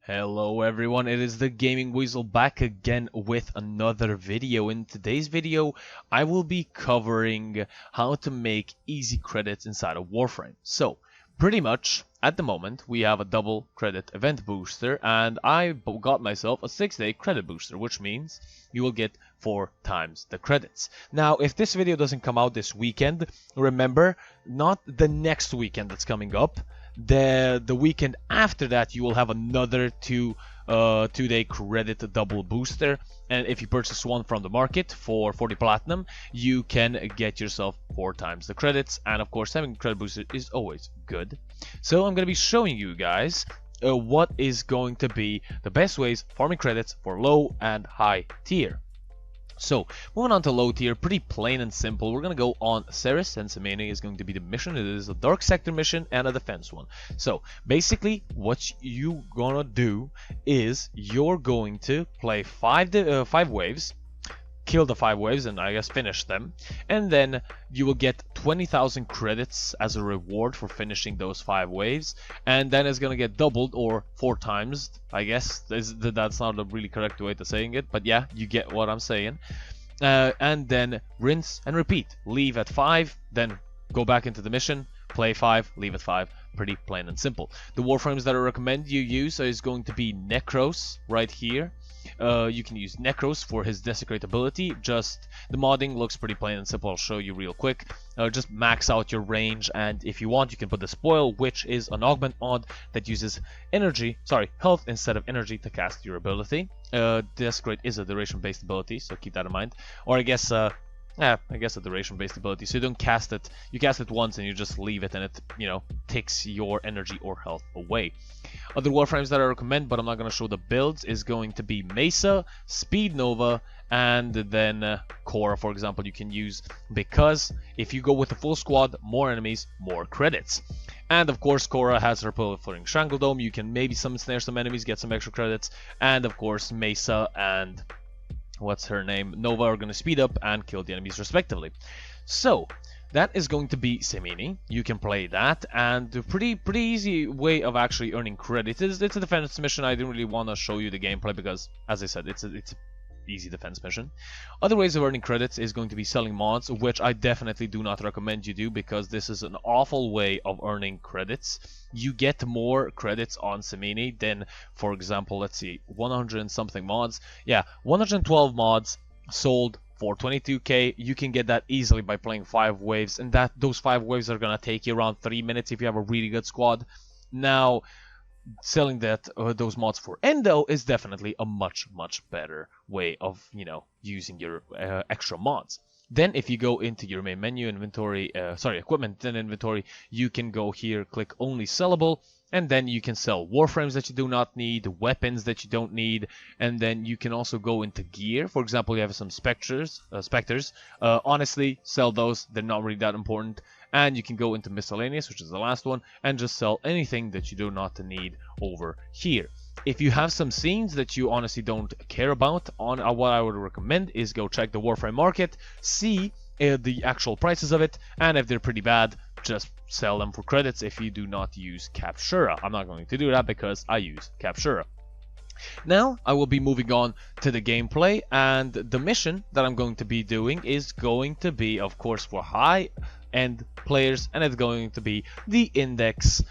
Hello everyone, it is the Gaming Weasel back again with another video. In today's video, I will be covering how to make easy credits inside of Warframe. So, pretty much, at the moment, we have a double credit event booster, and I got myself a 6-day credit booster, which means you will get 4 times the credits. Now, if this video doesn't come out this weekend, remember, not the next weekend that's coming up. The weekend after that, you will have another two-day credit double booster, and if you purchase one from the market for 40 platinum, you can get yourself 4 times the credits. And of course, having a credit booster is always good. So I'm going to be showing you guys what is going to be the best ways farming credits for low and high tier. So, moving on to low tier, pretty plain and simple. We're going to go on Ceres, and 7minutes is going to be the mission. It is a dark sector mission and a defense one. So, basically, what you gonna do is you're going to play 5 waves, kill the 5 waves, and I guess finish them, and then you will get 20,000 credits as a reward for finishing those 5 waves, and then it's gonna get doubled, or 4 times, I guess. That's not a really correct way to saying it, but yeah, you get what I'm saying. And then rinse and repeat. Leave at 5, then go back into the mission, play 5, leave at 5. Pretty plain and simple. The Warframes that I recommend you use is going to be Necros right here. You can use Necros for his Desecrate ability. Just the modding looks pretty plain and simple. I'll show you real quick. Just max out your range, and if you want, you can put the Spoil, which is an augment mod that uses health instead of energy to cast your ability. Desecrate is a duration-based ability, so keep that in mind. Or I guess a duration-based ability. So you don't cast it. You cast it once and you just leave it, and it, takes your energy or health away. Other Warframes that I recommend, but I'm not going to show the builds, is going to be Mesa, Speed Nova, and then Cora, for example, you can use, because if you go with a full squad, more enemies, more credits. And of course, Cora has her proliferating Strangle Dome. You can maybe snare some enemies, get some extra credits. And of course, Mesa and Nova are going to speed up and kill the enemies respectively. So that is going to be 7minutes. You can play that, and a pretty easy way of actually earning credit. It's a defense mission. I didn't really want to show you the gameplay because, as I said, it's a easy defense mission. Other ways of earning credits is going to be selling mods, which I definitely do not recommend you do, because this is an awful way of earning credits. You get more credits on 7minutes than, for example, let's see, 100 and something mods. Yeah, 112 mods sold for 22k. You can get that easily by playing 5 waves, and those 5 waves are gonna take you around 3 minutes if you have a really good squad. Now, selling those mods for Endo is definitely a much better way of using your extra mods. Then if you go into your main menu, equipment and inventory, you can go here, click only sellable, and then you can sell Warframes that you do not need, weapons that you don't need, and then you can also go into gear. For example, you have some specters. Honestly, sell those, they're not really that important. And you can go into miscellaneous, which is the last one, and just sell anything that you do not need over here. If you have some scenes that you honestly don't care about, what I would recommend is go check the Warframe market, see the actual prices of it, and if they're pretty bad, just sell them for credits if you do not use Captura. I'm not going to do that because I use Captura. Now, I will be moving on to the gameplay, and the mission that I'm going to be doing is going to be, of course, for high-end players, and it's going to be the Index.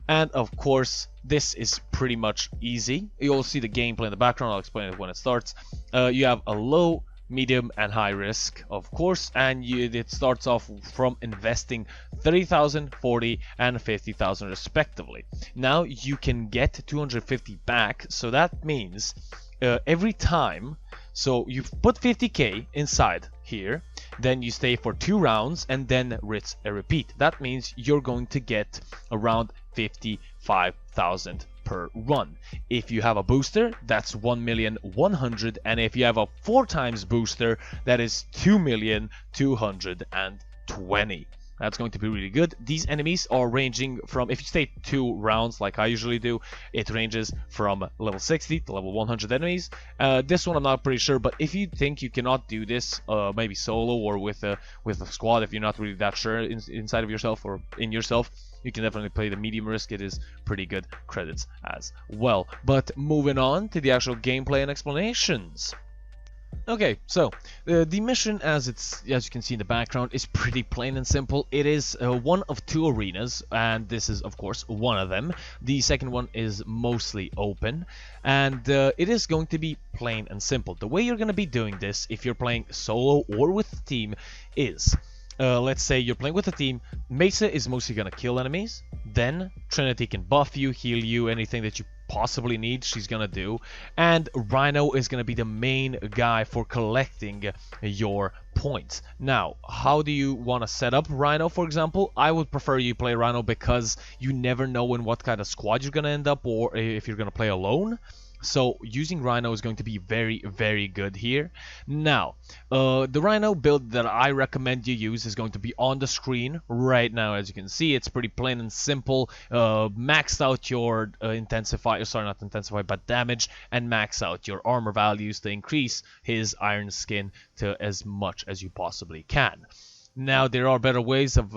And of course, this is pretty much easy. You'll see the gameplay in the background. I'll explain it when it starts. You have a low, medium, and high risk, of course, and it starts off from investing 30,000, 40, and 50,000 respectively. Now you can get 250 back, so that means every time. So you put 50k inside here, then you stay for 2 rounds, and then rinse and repeat. That means you're going to get around 55,000 per run. If you have a booster, that's 1,100,000, and if you have a 4 times booster, that is 2,220,000. That's going to be really good. These enemies are ranging from, if you stay 2 rounds like I usually do, it ranges from level 60 to level 100 enemies. This one I'm not pretty sure, but if you think you cannot do this, maybe solo or with a squad, if you're not really that sure inside of yourself or in yourself, you can definitely play the medium risk. It is pretty good credits as well. But moving on to the actual gameplay and explanations. Okay, so the mission, as you can see in the background, is pretty plain and simple. It is one of 2 arenas, and this is of course one of them. The second one is mostly open, and it is going to be plain and simple. The way you're going to be doing this, if you're playing solo or with a team, is let's say you're playing with a team. Mesa is mostly going to kill enemies, then Trinity can buff you, heal you, anything that you possibly need, she's gonna do, and Rhino is gonna be the main guy for collecting your points. Now, how do you want to set up Rhino, for example? I would prefer you play Rhino because you never know in what kind of squad you're gonna end up, or if you're gonna play alone. So using Rhino is going to be very, very good here. Now, the Rhino build that I recommend you use is going to be on the screen right now. As you can see, it's pretty plain and simple. Max out your but damage, and max out your armor values to increase his iron skin to as much as you possibly can. Now, there are better ways of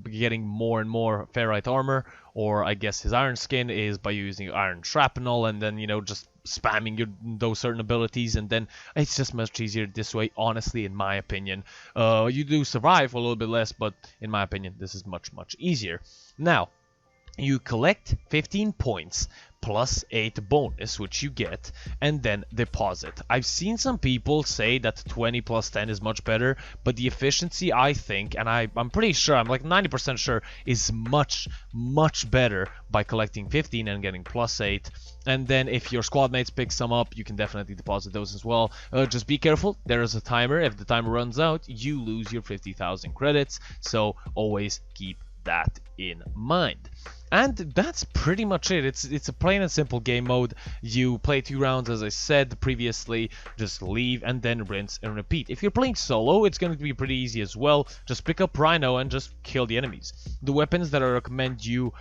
getting more and more ferrite armor, or I guess his iron skin is by using iron shrapnel and then, you know, just spamming those certain abilities, and then it's just much easier this way, honestly, in my opinion. You do survive a little bit less, but in my opinion, this is much, much easier. Now, you collect 15 points plus 8 bonus, which you get, and then deposit. I've seen some people say that 20 plus 10 is much better, but the efficiency, I think, and I'm pretty sure, I'm like 90% sure, is much, much better by collecting 15 and getting plus 8. And then if your squad mates pick some up, you can definitely deposit those as well. Just be careful, there is a timer. If the timer runs out, you lose your 50,000 credits, so always keep that in mind. And that's pretty much it. It's a plain and simple game mode. You play 2 rounds, as I said previously, just leave and then rinse and repeat. If you're playing solo, it's going to be pretty easy as well. Just pick up Rhino and just kill the enemies. The weapons that I recommend you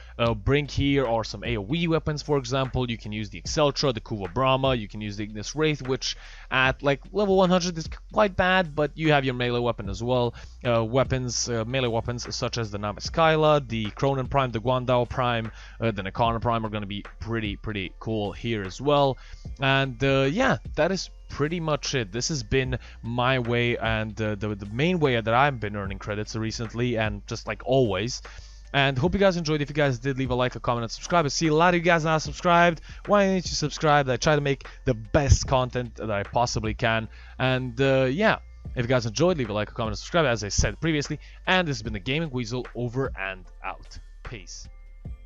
bring here are some AoE weapons, for example. You can use the Exceltra, the Kuva Brahma, you can use the Ignis Wraith, which at like level 100 is quite bad, but you have your melee weapon as well. Melee weapons such as the Namaskila, the Cronin Prime, the Guandao Prime, the Nakana Prime are going to be pretty cool here as well. And yeah, that is pretty much it. This has been my way, and the main way that I've been earning credits recently, and just like always. And hope you guys enjoyed. If you guys did, leave a like, a comment, and subscribe. I see a lot of you guys not subscribed. Why don't you subscribe? I try to make the best content that I possibly can. And yeah, if you guys enjoyed, leave a like, a comment, and subscribe, as I said previously. And this has been the Gaming Weasel, over and out. Peace.